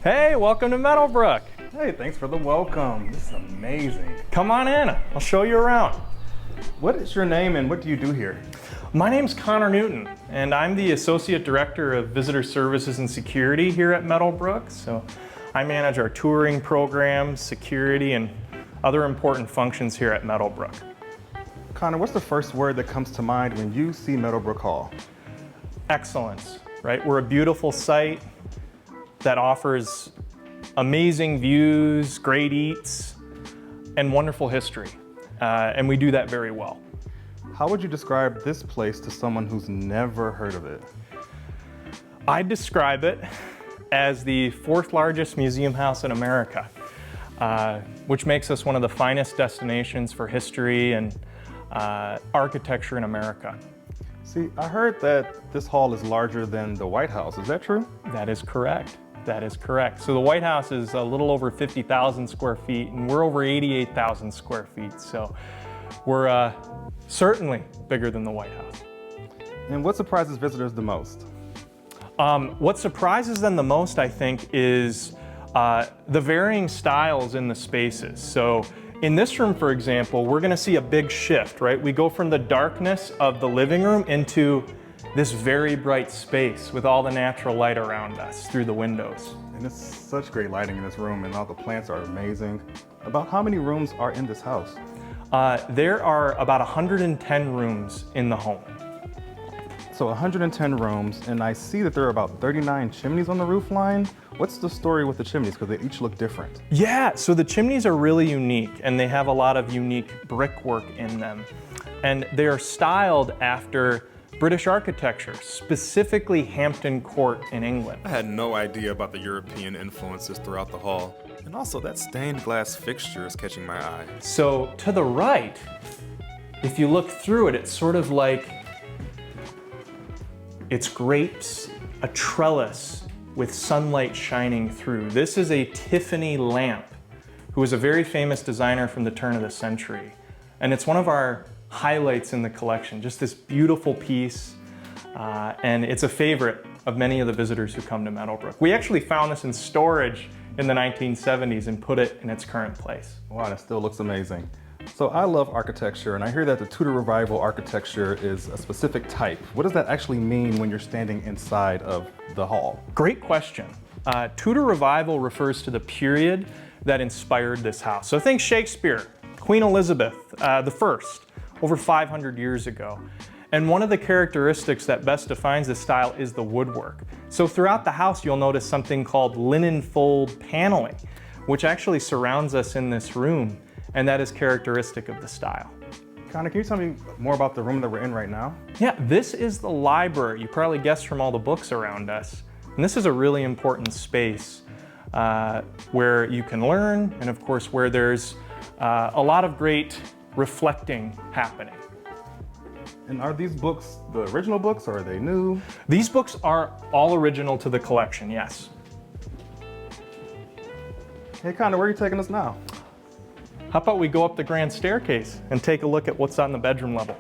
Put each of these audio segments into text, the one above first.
Hey, welcome to Meadow Brook. Hey, thanks for the welcome. This is amazing. Come on in, I'll show you around. What is your name and what do you do here? My name's Connor Newton, and I'm the Associate Director of Visitor Services and Security here at Meadow Brook. So I manage our touring programs, security, and other important functions here at Meadow Brook. Connor, what's the first word that comes to mind when you see Meadow Brook Hall? Excellence, right? We're a beautiful site that offers amazing views, great eats, and wonderful history. And we do that very well. How would you describe this place to someone who's never heard of it? I'd describe it as the fourth largest museum house in America, which makes us one of the finest destinations for history and architecture in America. See, I heard that this hall is larger than the White House. Is that true? That is correct. That is correct. So the White House is a little over 50,000 square feet, and we're over 88,000 square feet. So we're certainly bigger than the White House. And what surprises visitors the most? What surprises them the most, I think, is the varying styles in the spaces. So in this room, for example, we're gonna see a big shift, right? We go from the darkness of the living room into this very bright space with all the natural light around us through the windows. And it's such great lighting in this room, and all the plants are amazing. About how many rooms are in this house? There are about 110 rooms in the home. So 110 rooms, and I see that there are about 39 chimneys on the roof line. What's the story with the chimneys? Because they each look different. Yeah, so the chimneys are really unique, and they have a lot of unique brickwork in them. And they are styled after British architecture, specifically Hampton Court in England. I had no idea about the European influences throughout the hall. And also that stained glass fixture is catching my eye. So to the right, if you look through it, it's sort of like it's grapes, a trellis with sunlight shining through. This is a Tiffany lamp, who is a very famous designer from the turn of the century. And it's one of our highlights in the collection, just this beautiful piece. And it's a favorite of many of the visitors who come to Meadow Brook. We actually found this in storage in the 1970s and put it in its current place. Wow, that still looks amazing. So I love architecture, and I hear that the Tudor Revival architecture is a specific type. What does that actually mean when you're standing inside of the hall? Great question. Tudor Revival refers to the period that inspired this house. So think Shakespeare, Queen Elizabeth I, over 500 years ago. And one of the characteristics that best defines this style is the woodwork. So throughout the house, you'll notice something called linen fold paneling, which actually surrounds us in this room, and that is characteristic of the style. Connor, can you tell me more about the room that we're in right now? Yeah, this is the library. You probably guessed from all the books around us. And this is a really important space where you can learn, and of course where there's a lot of great reflecting happening. And are these books the original books, or are they new? These books are all original to the collection, yes. Hey Connor, where are you taking us now? How about we go up the grand staircase and take a look at what's on the bedroom level?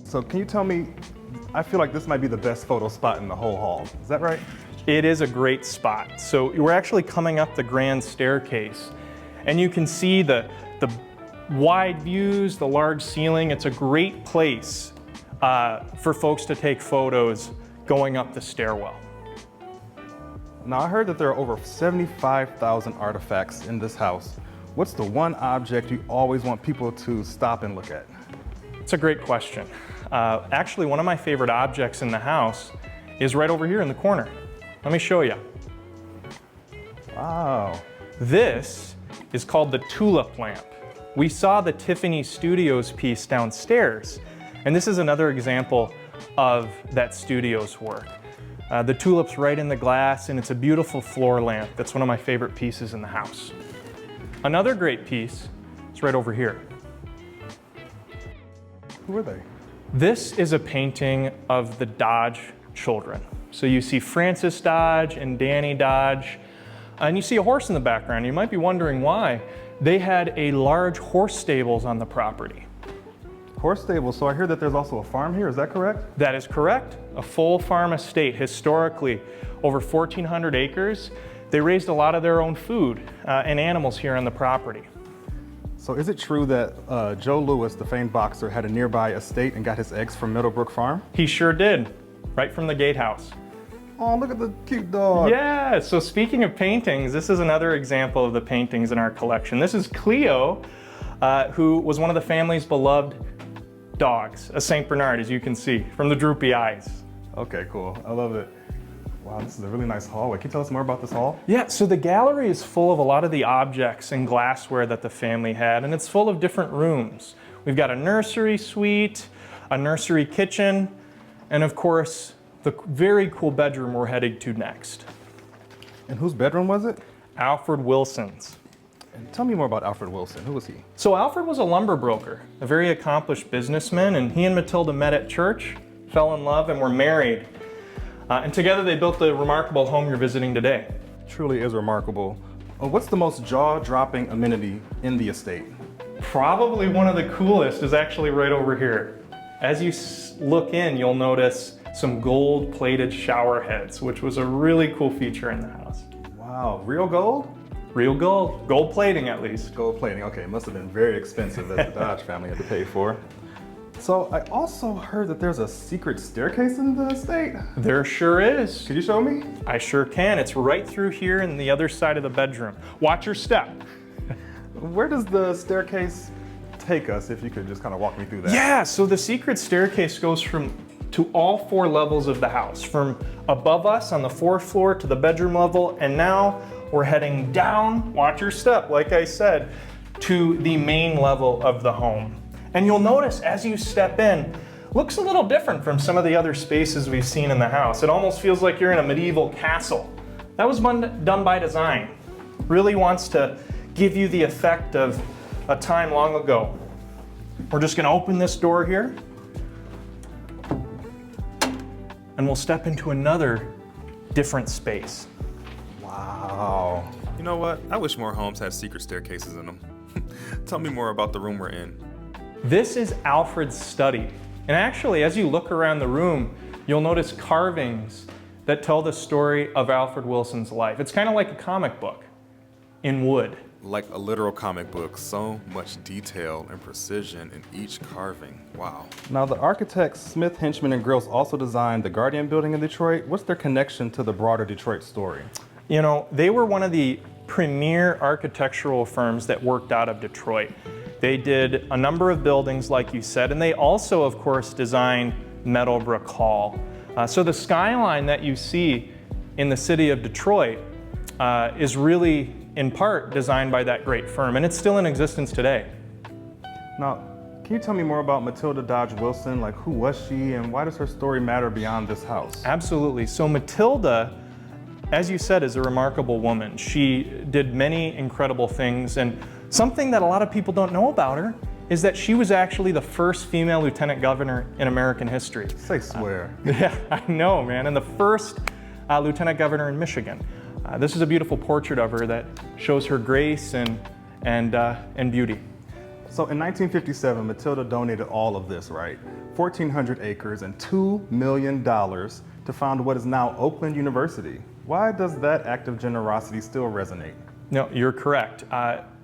So can you tell me, I feel like this might be the best photo spot in the whole hall. Is that right? It is a great spot. So we're actually coming up the grand staircase, and you can see the wide views, the large ceiling. It's a great place for folks to take photos going up the stairwell. Now I heard that there are over 75,000 artifacts in this house. What's the one object you always want people to stop and look at? It's a great question. Actually, one of my favorite objects in the house is right over here in the corner. Let me show you. Wow. This is called the tulip lamp. We saw the Tiffany Studios piece downstairs, and this is another example of that studio's work. The tulip's right in the glass, and it's a beautiful floor lamp. That's one of my favorite pieces in the house. Another great piece is right over here. Who are they? This is a painting of the Dodge children. So you see Francis Dodge and Danny Dodge, and you see a horse in the background. You might be wondering why. They had a large horse stables on the property. Horse stables, so I hear that there's also a farm here, is that correct? That is correct. A full farm estate. Historically, over 1,400 acres. They raised a lot of their own food and animals here on the property. So is it true that Joe Louis, the famed boxer, had a nearby estate and got his eggs from Meadow Brook Farm? He sure did, right from the gatehouse. Oh, look at the cute dog. Yeah, so speaking of paintings, this is another example of the paintings in our collection. This is Cleo, who was one of the family's beloved dogs, a St. Bernard, as you can see, from the droopy eyes. Okay, cool. I love it. Wow, this is a really nice hallway. Can you tell us more about this hall? Yeah, so the gallery is full of a lot of the objects and glassware that the family had, and it's full of different rooms. We've got a nursery suite, a nursery kitchen, and of course, the very cool bedroom we're heading to next. And whose bedroom was it? Alfred Wilson's. And tell me more about Alfred Wilson. Who was he? So Alfred was a lumber broker, a very accomplished businessman, and he and Matilda met at church, fell in love, and were married. And together they built the remarkable home you're visiting today. Truly is remarkable. What's the most jaw-dropping amenity in the estate? Probably one of the coolest is actually right over here. As you look in, you'll notice some gold-plated shower heads, which was a really cool feature in the house. Wow, real gold? Real gold, gold plating at least. Gold plating, okay, it must have been very expensive that the Dodge family had to pay for. So I also heard that there's a secret staircase in the estate. There sure is. Could you show me? I sure can. It's right through here in the other side of the bedroom. Watch your step. Where does the staircase take us, if you could just kind of walk me through that? Yeah, so the secret staircase goes to all 4 levels of the house, from above us on the 4th floor to the bedroom level, and now we're heading down, watch your step, like I said, to the main level of the home. And you'll notice as you step in, looks a little different from some of the other spaces we've seen in the house. It almost feels like you're in a medieval castle. That was done by design. Really wants to give you the effect of a time long ago. We're just gonna open this door here, and we'll step into another different space. Wow. You know what? I wish more homes had secret staircases in them. Tell me more about the room we're in. This is Alfred's study. And actually, as you look around the room, you'll notice carvings that tell the story of Alfred Wilson's life. It's kind of like a comic book in wood. Like a literal comic book, so much detail and precision in each carving. Wow. Now the architects Smith, Henchman, and Grills also designed the Guardian building in Detroit. What's their connection to the broader Detroit story? You know, they were one of the premier architectural firms that worked out of Detroit. They did a number of buildings, like you said, and they also, of course, designed Meadow Brook Hall. So the skyline that you see in the city of Detroit is really, in part, designed by that great firm, and it's still in existence today. Now, can you tell me more about Matilda Dodge Wilson? Like, who was she, and why does her story matter beyond this house? Absolutely. So Matilda, as you said, is a remarkable woman. She did many incredible things, and something that a lot of people don't know about her is that she was actually the first female lieutenant governor in American history. Say swear. Yeah, I know, man, and the first lieutenant governor in Michigan. This is a beautiful portrait of her that shows her grace and beauty. So in 1957, Matilda donated all of this, right? 1,400 acres and $2 million to found what is now Oakland University. Why does that act of generosity still resonate? No, you're correct.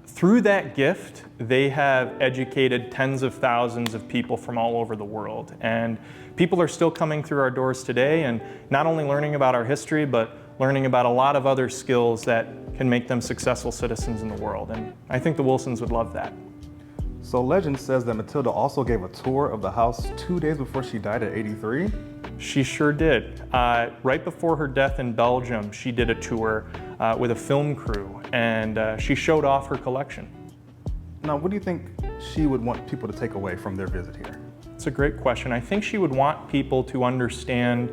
Through that gift, they have educated tens of thousands of people from all over the world. And people are still coming through our doors today and not only learning about our history, but learning about a lot of other skills that can make them successful citizens in the world. And I think the Wilsons would love that. So legend says that Matilda also gave a tour of the house 2 days before she died at 83. She sure did. Right before her death in Belgium, she did a tour with a film crew, and she showed off her collection. Now, what do you think she would want people to take away from their visit here? It's a great question. I think she would want people to understand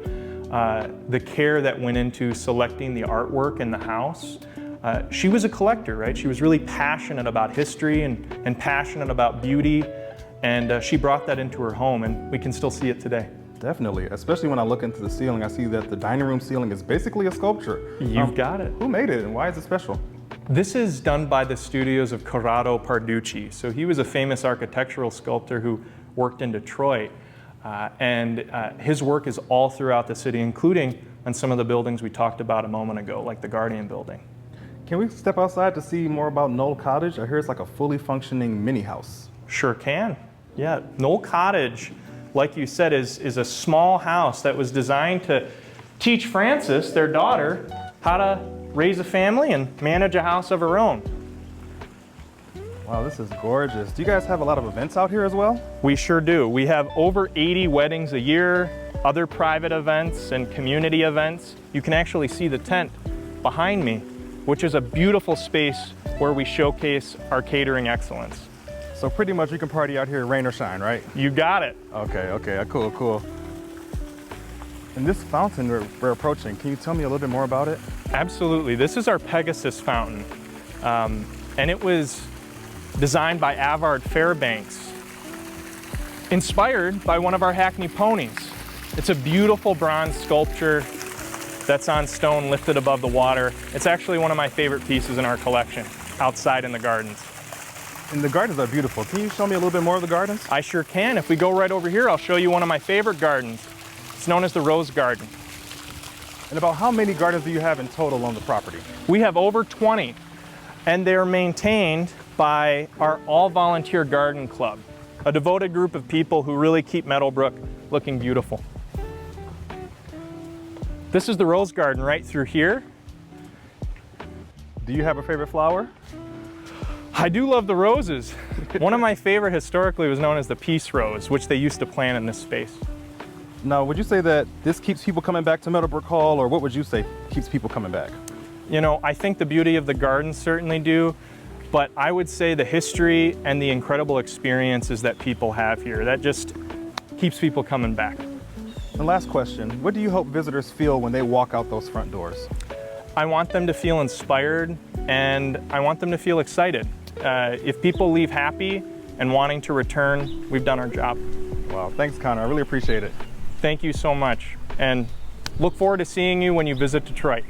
the care that went into selecting the artwork in the house. She was a collector, right? She was really passionate about history and passionate about beauty, and she brought that into her home, and we can still see it today. Definitely, especially when I look into the ceiling, I see that the dining room ceiling is basically a sculpture. You've got it. Who made it and why is it special? This is done by the studios of Corrado Parducci. So he was a famous architectural sculptor who worked in Detroit. And his work is all throughout the city, including and some of the buildings we talked about a moment ago, like the Guardian building. Can we step outside to see more about Knoll Cottage? I hear it's like a fully functioning mini house. Sure can. Yeah, Knoll Cottage, like you said, is a small house that was designed to teach Frances, their daughter, how to raise a family and manage a house of her own. Wow, this is gorgeous. Do you guys have a lot of events out here as well? We sure do. We have over 80 weddings a year, other private events and community events. You can actually see the tent behind me, which is a beautiful space where we showcase our catering excellence. So pretty much you can party out here rain or shine, right? You got it. Okay, cool, cool. And this fountain we're approaching, can you tell me a little bit more about it? Absolutely. This is our Pegasus fountain. And it was designed by Avard Fairbanks, inspired by one of our Hackney ponies. It's a beautiful bronze sculpture that's on stone lifted above the water. It's actually one of my favorite pieces in our collection, outside in the gardens. And the gardens are beautiful. Can you show me a little bit more of the gardens? I sure can. If we go right over here, I'll show you one of my favorite gardens. It's known as the Rose Garden. And about how many gardens do you have in total on the property? We have over 20, and they're maintained by our all-volunteer garden club, a devoted group of people who really keep Meadow Brook looking beautiful. This is the Rose Garden right through here. Do you have a favorite flower? I do love the roses. One of my favorite historically was known as the Peace Rose, which they used to plant in this space. Now, would you say that this keeps people coming back to Meadow Brook Hall, or what would you say keeps people coming back? You know, I think the beauty of the gardens certainly do, but I would say the history and the incredible experiences that people have here, that just keeps people coming back. And last question, what do you hope visitors feel when they walk out those front doors? I want them to feel inspired, and I want them to feel excited. If people leave happy and wanting to return, we've done our job. Wow, thanks, Connor. I really appreciate it. Thank you so much, and look forward to seeing you when you visit Detroit.